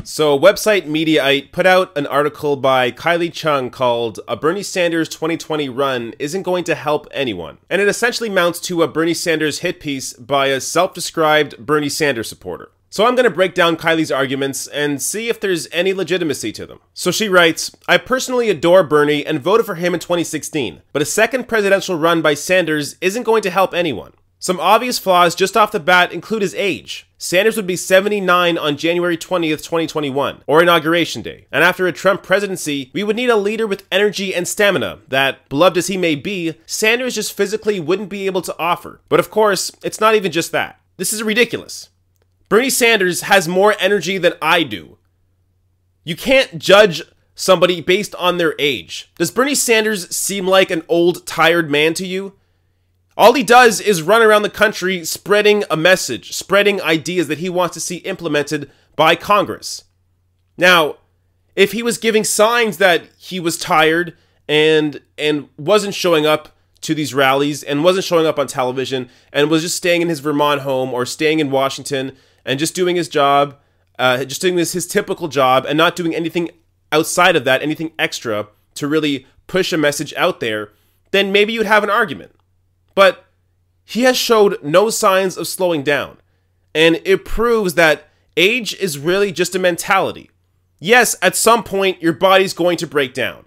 So website Mediaite put out an article by Kylie Chung called "A Bernie Sanders 2020 Run Isn't Going to Help Anyone." And it essentially mounts to a Bernie Sanders hit piece by a self-described Bernie Sanders supporter. So I'm going to break down Kylie's arguments and see if there's any legitimacy to them. So she writes, "I personally adore Bernie and voted for him in 2016, but a second presidential run by Sanders isn't going to help anyone. Some obvious flaws just off the bat include his age. Sanders would be 79 on January 20th, 2021, or Inauguration Day. And after a Trump presidency, we would need a leader with energy and stamina that, beloved as he may be, Sanders just physically wouldn't be able to offer. But of course, it's not even just that. This is ridiculous. Bernie Sanders has more energy than I do. You can't judge somebody based on their age. Does Bernie Sanders seem like an old, tired man to you? All he does is run around the country spreading a message, spreading ideas that he wants to see implemented by Congress. Now, if he was giving signs that he was tired and wasn't showing up to these rallies and wasn't showing up on television and was just staying in his Vermont home or staying in Washington and just doing his job, just doing his typical job and not doing anything outside of that, anything extra to really push a message out there, then maybe you'd have an argument. But he has showed no signs of slowing down, and it proves that age is really just a mentality. Yes, at some point, your body's going to break down,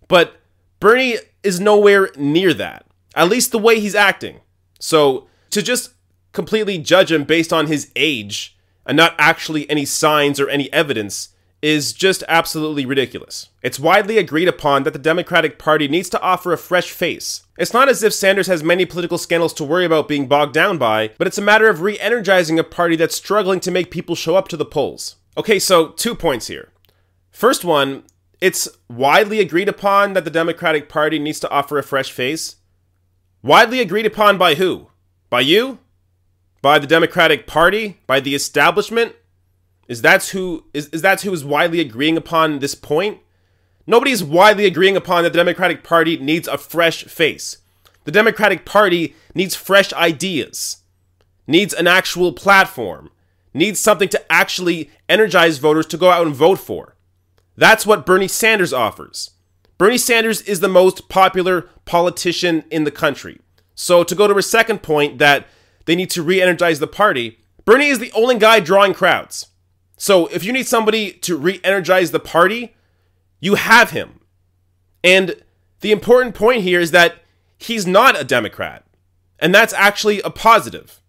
but Bernie is nowhere near that, at least the way he's acting. So to just completely judge him based on his age and not actually any signs or any evidence is just absolutely ridiculous. It's widely agreed upon that the Democratic Party needs to offer a fresh face. It's not as if Sanders has many political scandals to worry about being bogged down by, but it's a matter of re-energizing a party that's struggling to make people show up to the polls. Okay, so 2 points here. First one, it's widely agreed upon that the Democratic Party needs to offer a fresh face. Widely agreed upon by who? By you? By the Democratic Party? By the establishment? Is that who is widely agreeing upon this point? Nobody's widely agreeing upon that the Democratic Party needs a fresh face. The Democratic Party needs fresh ideas, needs an actual platform, needs something to actually energize voters to go out and vote for. That's what Bernie Sanders offers. Bernie Sanders is the most popular politician in the country. So to go to her second point that they need to re-energize the party, Bernie is the only guy drawing crowds. So if you need somebody to re-energize the party, you have him. And the important point here is that he's not a Democrat. And that's actually a positive,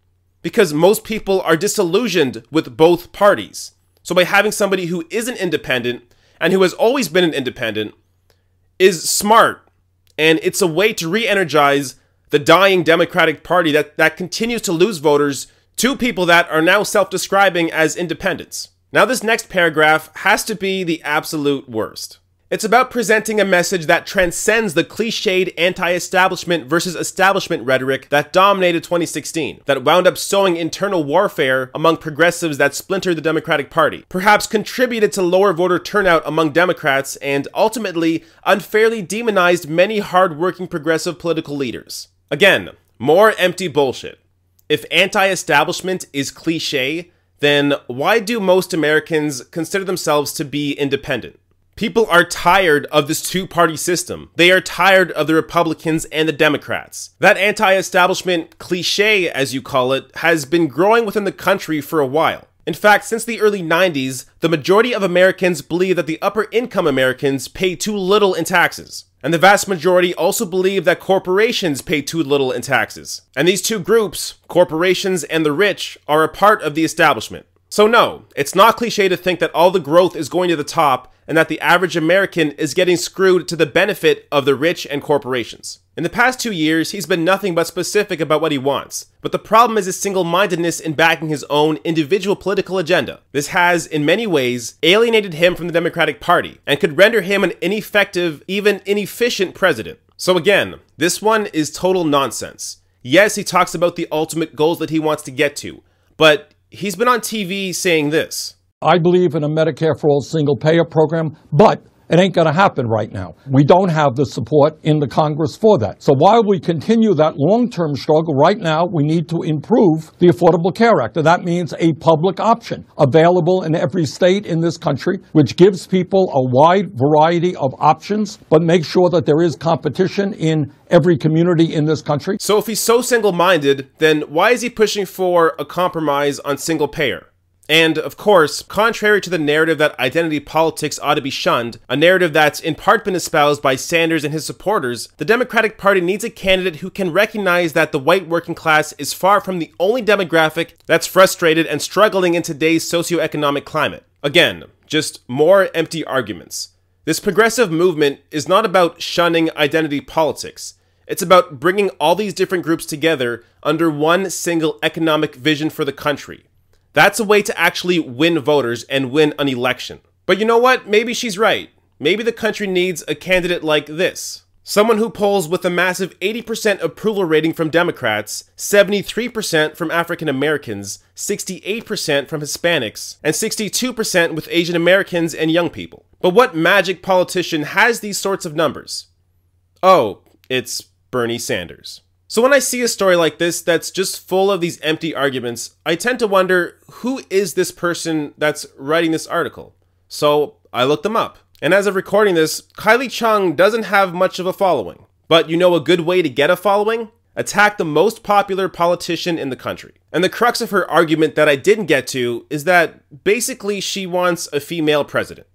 because most people are disillusioned with both parties. So by having somebody who is an independent and who has always been an independent is smart. And it's a way to re-energize the dying Democratic Party that continues to lose voters to people that are now self-describing as independents. Now this next paragraph has to be the absolute worst. It's about presenting a message that transcends the cliched anti-establishment versus establishment rhetoric that dominated 2016, that wound up sowing internal warfare among progressives that splintered the Democratic Party, perhaps contributed to lower voter turnout among Democrats, and ultimately unfairly demonized many hard-working progressive political leaders. Again, more empty bullshit. If anti-establishment is cliche, then why do most Americans consider themselves to be independent? People are tired of this two-party system. They are tired of the Republicans and the Democrats. That anti-establishment cliche, as you call it, has been growing within the country for a while. In fact, since the early 90s, the majority of Americans believe that the upper-income Americans pay too little in taxes. And the vast majority also believe that corporations pay too little in taxes. And these two groups, corporations and the rich, are a part of the establishment. So no, it's not cliche to think that all the growth is going to the top and that the average American is getting screwed to the benefit of the rich and corporations. In the past 2 years, he's been nothing but specific about what he wants. But the problem is his single-mindedness in backing his own individual political agenda. This has, in many ways, alienated him from the Democratic Party and could render him an ineffective, even inefficient president. So again, this one is total nonsense. Yes, he talks about the ultimate goals that he wants to get to, but he's been on TV saying this. I believe in a Medicare for All single-payer program, but It ain't going to happen right now. We don't have the support in the Congress for that. So while we continue that long-term struggle, right now we need to improve the Affordable Care Act. And that means a public option available in every state in this country, which gives people a wide variety of options, but makes sure that there is competition in every community in this country. So if he's so single-minded, then why is he pushing for a compromise on single payer? And, of course, contrary to the narrative that identity politics ought to be shunned, a narrative that's in part been espoused by Sanders and his supporters, the Democratic Party needs a candidate who can recognize that the white working class is far from the only demographic that's frustrated and struggling in today's socioeconomic climate. Again, just more empty arguments. This progressive movement is not about shunning identity politics. It's about bringing all these different groups together under one single economic vision for the country. That's a way to actually win voters and win an election. But you know what? Maybe she's right. Maybe the country needs a candidate like this. Someone who polls with a massive 80% approval rating from Democrats, 73% from African Americans, 68% from Hispanics, and 62% with Asian Americans and young people. But what magic politician has these sorts of numbers? Oh, it's Bernie Sanders. So when I see a story like this that's just full of these empty arguments, I tend to wonder, who is this person that's writing this article? So I looked them up. And as of recording this, Kylie Chung doesn't have much of a following. But you know a good way to get a following? Attack the most popular politician in the country. And the crux of her argument that I didn't get to is that basically she wants a female president.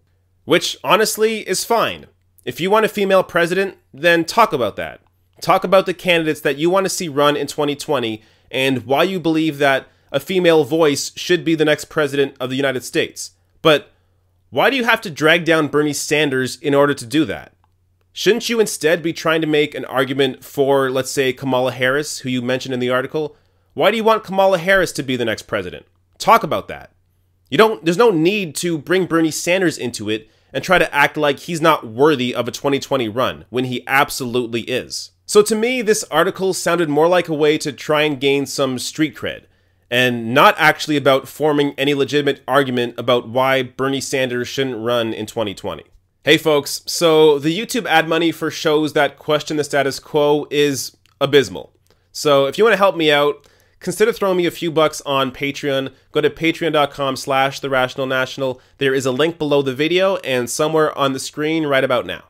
Which honestly is fine. If you want a female president, then talk about that. Talk about the candidates that you want to see run in 2020 and why you believe that a female voice should be the next president of the United States. But why do you have to drag down Bernie Sanders in order to do that? Shouldn't you instead be trying to make an argument for, let's say, Kamala Harris, who you mentioned in the article? Why do you want Kamala Harris to be the next president? Talk about that. There's no need to bring Bernie Sanders into it and try to act like he's not worthy of a 2020 run when he absolutely is. So to me, this article sounded more like a way to try and gain some street cred, and not actually about forming any legitimate argument about why Bernie Sanders shouldn't run in 2020. Hey folks, so the YouTube ad money for shows that question the status quo is abysmal. So if you want to help me out, consider throwing me a few bucks on Patreon. Go to patreon.com/therationalnational. There is a link below the video and somewhere on the screen right about now.